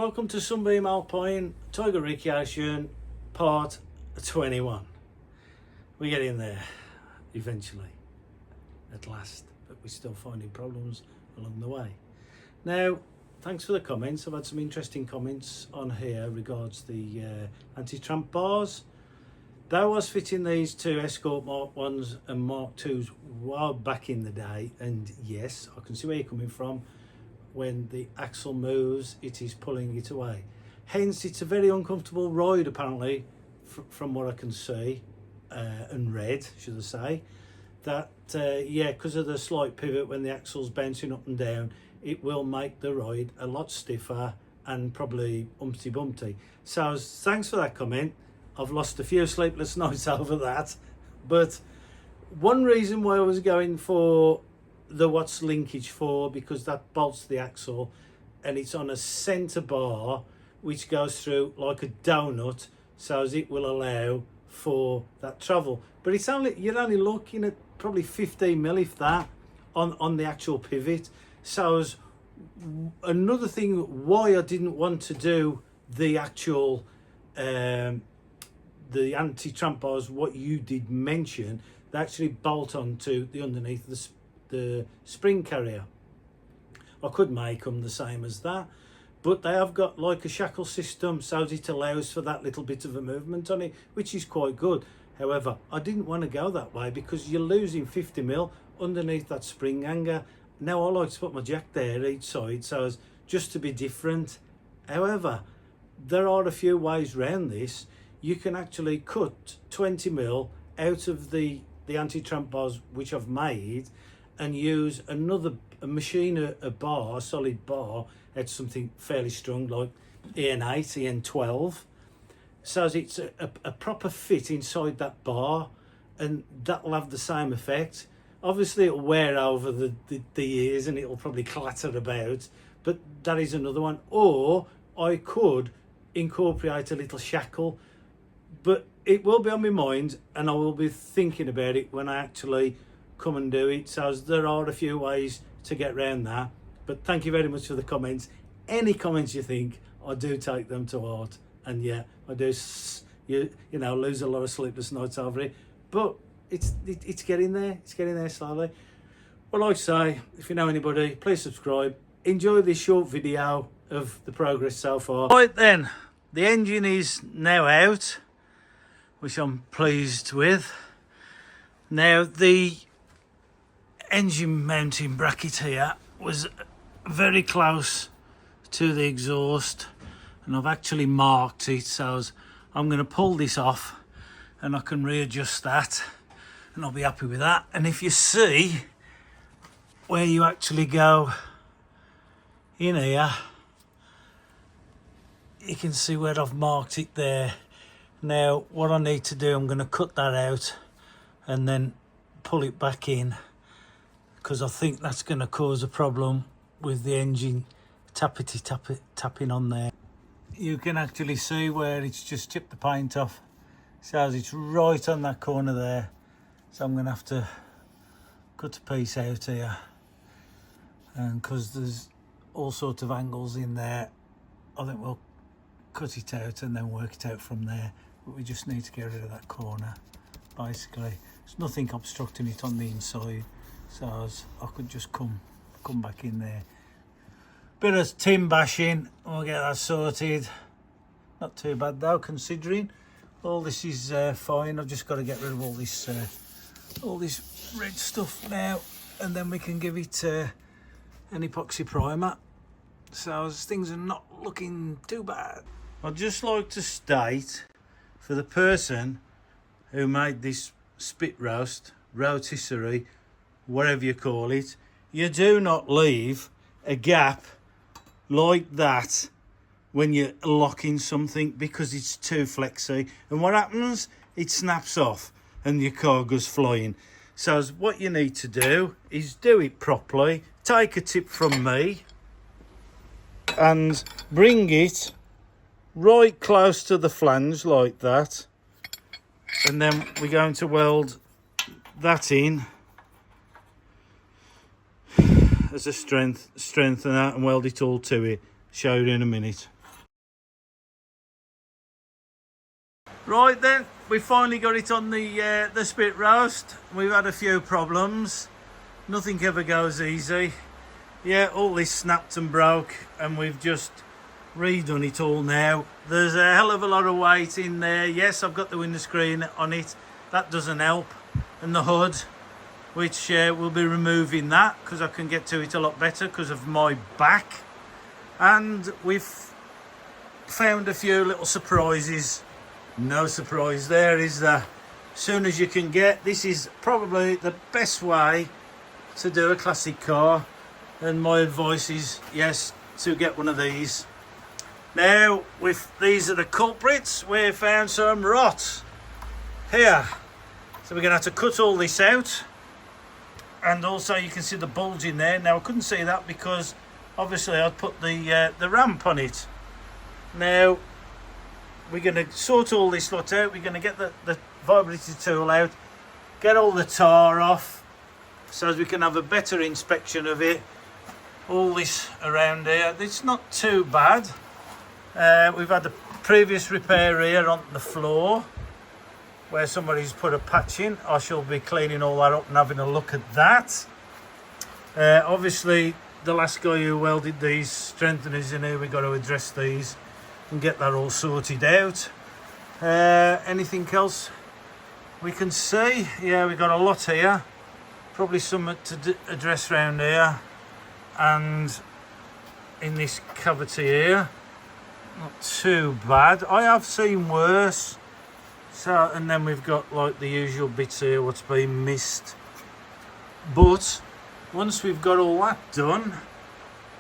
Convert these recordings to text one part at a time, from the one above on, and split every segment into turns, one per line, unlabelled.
Welcome to Sunbeam Alpine Tiger Recreation part 21. We get in there eventually, at last, but we're still finding problems along the way. Now, thanks for the comments. I've had some interesting comments on here regards the anti-tramp bars. That was fitting these two Escort Mark 1s and Mark 2s well back in the day, and yes, I can see where you're coming from. When the axle moves, it is pulling it away. Hence, it's a very uncomfortable ride, apparently, from what I can see and read, should I say. That, yeah, because of the slight pivot when the axle's bouncing up and down, it will make the ride a lot stiffer and probably umpty bumpty. So, thanks for that comment. I've lost a few sleepless nights over that. But one reason why I was going for the what's linkage for, because that bolts the axle and it's on a center bar which goes through like a donut, so as it will allow for that travel. But it's only, you're only looking at probably 15 mil if that on the actual pivot. So as another thing why I didn't want to do the actual the anti-tramp bars, what you did mention, they actually bolt onto the underneath the spring carrier. I could make them the same as that, but they have got like a shackle system, so it allows for that little bit of a movement on it, which is quite good. However, I didn't want to go that way because you're losing 50 mil underneath that spring hanger. Now I like to put my jack there each side, so as just to be different. However, there are a few ways around this. You can actually cut 20 mil out of the anti-tramp bars which I've made, and use a machine, a bar, a solid bar, at something fairly strong like EN8, EN12, so as it's a proper fit inside that bar, and that'll have the same effect. Obviously it'll wear over the years and it'll probably clatter about, but that is another one. Or I could incorporate a little shackle, but it will be on my mind and I will be thinking about it when I actually come and do it. So there are a few ways to get around that, but thank you very much for the comments. Any comments you think, I do take them to heart, and yeah, I do you know lose a lot of sleepless nights over it, but it's getting there, it's getting there slowly. Well, like I say, if you know anybody, please subscribe. Enjoy this short video of the progress so far. Right then, the engine is now out, which I'm pleased with. Now the engine mounting bracket here was very close to the exhaust, and I've actually marked it, so I'm going to pull this off and I can readjust that and I'll be happy with that. And if you see where you actually go in here, you can see where I've marked it there. Now what I need to do, I'm going to cut that out and then pull it back in, because I think that's going to cause a problem with the engine tapping on there. You can actually see where it's just chipped the paint off, so it's right on that corner there. So I'm going to have to cut a piece out here, and because there's all sorts of angles in there, I think we'll cut it out and then work it out from there. But we just need to get rid of that corner. Basically, there's nothing obstructing it on the inside, so as I could just come back in there. Bit of tin bashing, we'll get that sorted. Not too bad though, considering all this is fine. I've just got to get rid of all this red stuff now, and then we can give it an epoxy primer, so as things are not looking too bad. I'd just like to state, for the person who made this spit roast, rotisserie, whatever you call it, you do not leave a gap like that when you're locking something, because it's too flexy, and what happens, it snaps off and your car goes flying. So what you need to do is do it properly. Take a tip from me and bring it right close to the flange like that, and then we're going to weld that in as a strengthener and weld it all to it. Show you in a minute. Right then, we finally got it on the spit roast. We've had a few problems. Nothing ever goes easy. Yeah, all this snapped and broke, and we've just redone it all now. There's a hell of a lot of weight in there. Yes, I've got the window screen on it. That doesn't help. And the hood, which we'll be removing that because I can get to it a lot better because of my back. And we've found a few little surprises. No surprise there, is there? As soon as you can get, this is probably the best way to do a classic car, and my advice is yes, to get one of these. Now, with these are the culprits, we found some rot here, so we're gonna have to cut all this out. And also you can see the bulge in there. Now I couldn't see that because obviously I'd put the ramp on it. Now we're going to sort all this lot out. We're going to get the vibrator tool out, get all the tar off so as we can have a better inspection of it. All this around here, it's not too bad. We've had the previous repair here on the floor where somebody's put a patch in. I shall be cleaning all that up and having a look at that. Obviously the last guy who welded these strengtheners in here, we've got to address these and get that all sorted out. Anything else we can see? Yeah, we've got a lot here. Probably something to address around here and in this cavity here. Not too bad. I have seen worse. So, and then we've got like the usual bits here, what's been missed. But once we've got all that done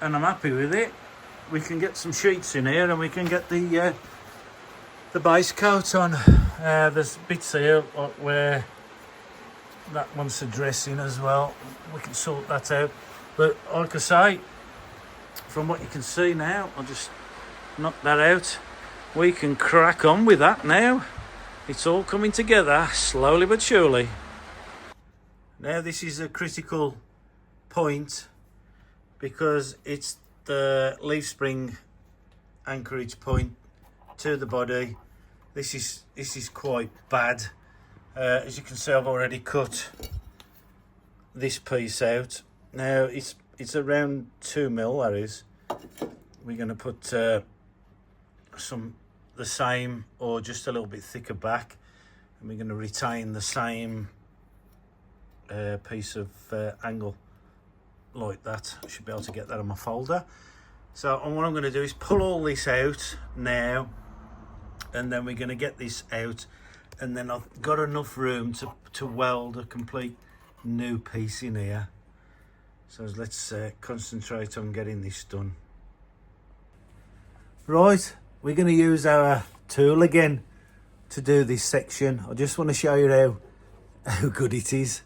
and I'm happy with it, we can get some sheets in here and we can get the base coat on. There's bits here where that wants addressing as well. We can sort that out. But like I say, from what you can see now, I'll just knock that out. We can crack on with that now. It's all coming together slowly but surely. Now this is a critical point because it's the leaf spring anchorage point to the body. This is quite bad. As you can see, I've already cut this piece out. Now it's around 2 mil. That is. We're going to put the same or just a little bit thicker back, and we're going to retain the same piece of angle like that. I should be able to get that on my folder. So what I'm going to do is pull all this out now, and then we're going to get this out, and then I've got enough room to weld a complete new piece in here. So let's concentrate on getting this done. Right, we're going to use our tool again to do this section. I just want to show you how good it is.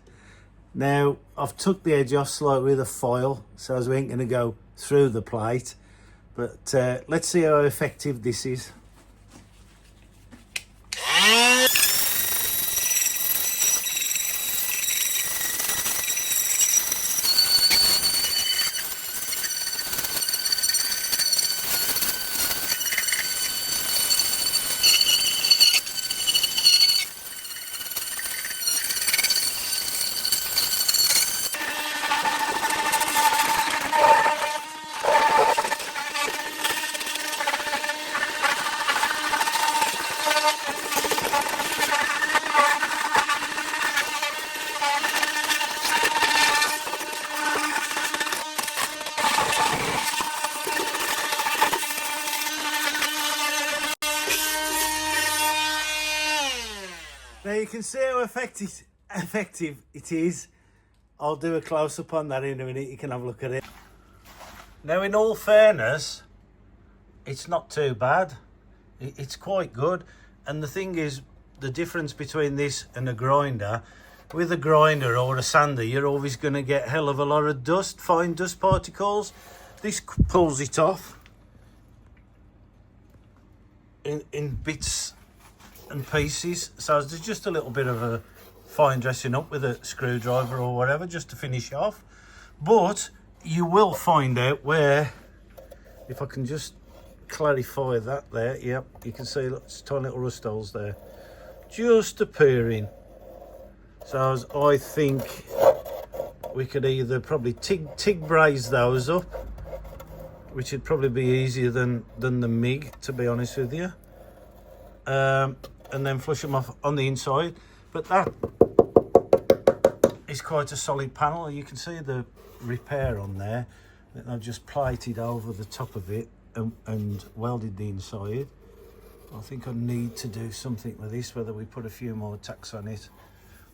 Now I've took the edge off slightly with a file so as we ain't going to go through the plate, but let's see how effective this is. Now you can see how effective it is. I'll do a close-up on that in a minute. You can have a look at it. Now, in all fairness, it's not too bad. It's quite good. And the thing is, the difference between this and a grinder, with a grinder or a sander, you're always going to get a hell of a lot of dust, fine dust particles. This pulls it off in bits and pieces, so there's just a little bit of a fine dressing up with a screwdriver or whatever just to finish off. But you will find out where, if I can just clarify that there. Yep, you can see lots of tiny little rust holes there just appearing. So I think we could either probably TIG braze those up, which would probably be easier than the MIG, to be honest with you, and then flush them off on the inside. But that is quite a solid panel. You can see the repair on there that I've just plated over the top of it and welded the inside. I think I need to do something with this, whether we put a few more tacks on it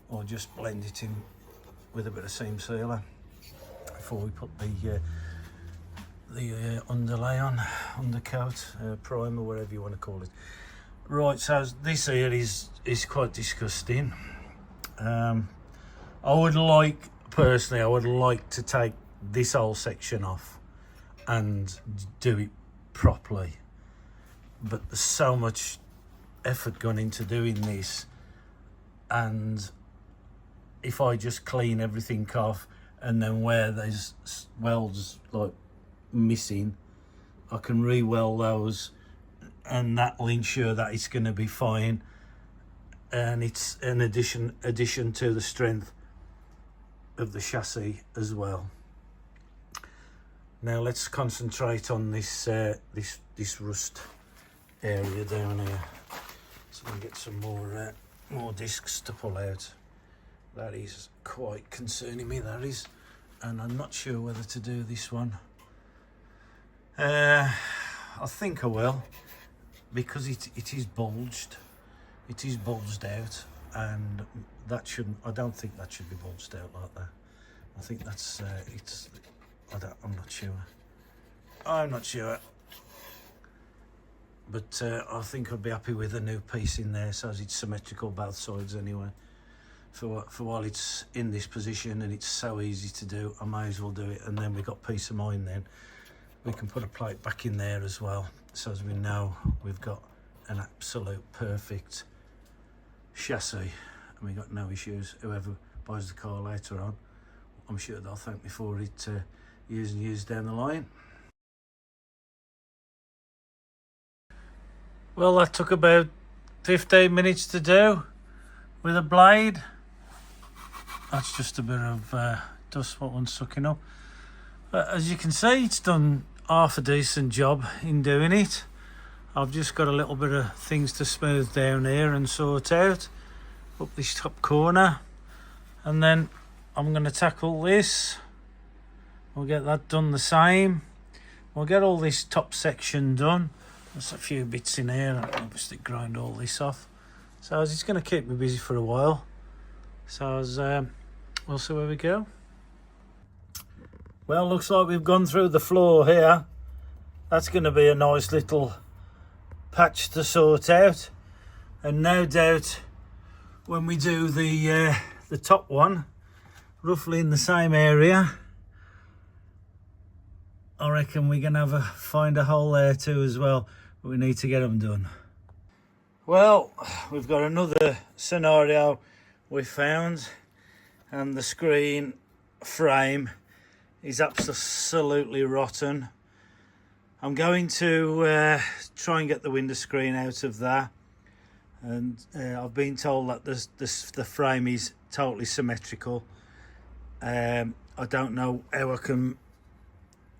or just blend it in with a bit of seam sealer before we put the underlay on, undercoat, primer, whatever you want to call it. Right, so this here is quite disgusting. I would like, personally, I would like to take this whole section off and do it properly, but there's so much effort gone into doing this, and if I just clean everything off and then where there's welds like missing, I can re-weld those, and that will ensure that it's going to be fine, and it's an addition to the strength of the chassis as well. Now let's concentrate on this this rust area down here, so we can get some more discs to pull out. That is quite concerning me, that is, and I'm not sure whether to do this one. I think I will, because it is bulged. It is bulged out, and that shouldn't. I don't think that should be bulged out like that. I think that's it's. I'm not sure. I'm not sure. But I think I'd be happy with a new piece in there, so it's symmetrical both sides anyway. For while it's in this position and it's so easy to do, I may as well do it, and then we've got peace of mind. Then we can put a plate back in there as well, so as we know we've got an absolute perfect chassis and we got no issues. Whoever buys the car later on, I'm sure they'll thank me for it years and years down the line. Well, that took about 15 minutes to do with a blade. That's just a bit of dust what one's sucking up. But as you can see, it's done half a decent job in doing it. I've just got a little bit of things to smooth down here and sort out up this top corner, and then I'm going to tackle this. We'll get that done the same. We'll get all this top section done. There's a few bits in here. I'll obviously grind all this off. So it's going to keep me busy for a while. So we'll see where we go. Well, looks like we've gone through the floor here. That's going to be a nice little patch to sort out. And no doubt when we do the top one, roughly in the same area, I reckon we're going to find a hole there too as well. But we need to get them done. Well, we've got another scenario we found, and the screen frame is absolutely rotten. I'm going to try and get the window screen out of that, and I've been told that the frame is totally symmetrical. I don't know how I can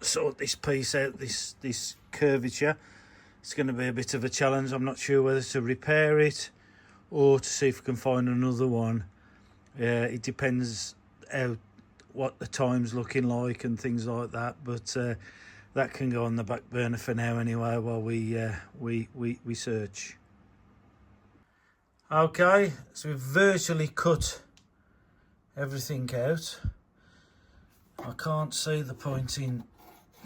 sort this piece out, this curvature. It's going to be a bit of a challenge. I'm not sure whether to repair it or to see if we can find another one. It depends what the time's looking like and things like that, but that can go on the back burner for now anyway, while we search. Okay, so we've virtually cut everything out. I can't see the point in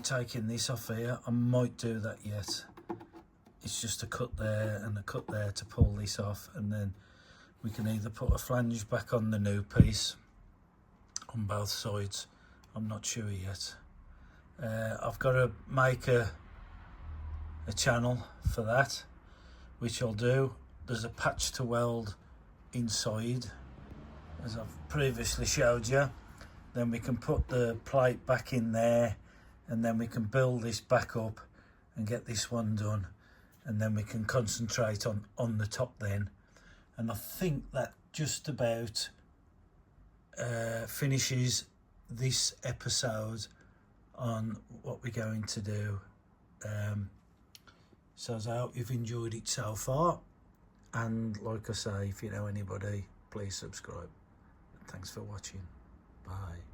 taking this off here. I might do that yet. It's just a cut there and a cut there to pull this off, and then we can either put a flange back on the new piece on both sides. I'm not sure yet. I've got to make a channel for that, which I'll do. There's a patch to weld inside, as I've previously showed you. Then we can put the plate back in there, and then we can build this back up and get this one done, and then we can concentrate on the top then. And I think that just about finishes this episode on what we're going to do. So I hope you've enjoyed it so far, and like I say, if you know anybody, please subscribe. Thanks for watching. Bye.